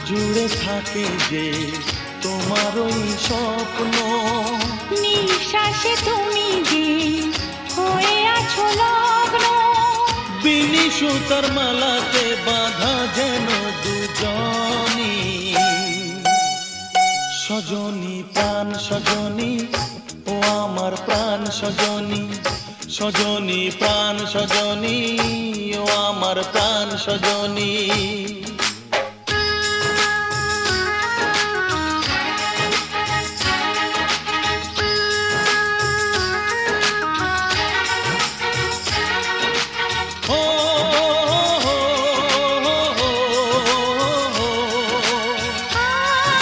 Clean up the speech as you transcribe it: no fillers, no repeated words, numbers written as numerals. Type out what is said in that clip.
জুড়ে থাকে যে তোমার ওই স্বপ্ন, নিঃশ্বাসে তুমি যে হয়ে আছো লগ্ন, বিনি সুতার মালাতে বাঁধা যেন দুজনি। সজনী প্রাণ সজনী, ও আমার প্রাণ সজনী, সজনী প্রাণ সজনী, ও আমার প্রাণ সজনী।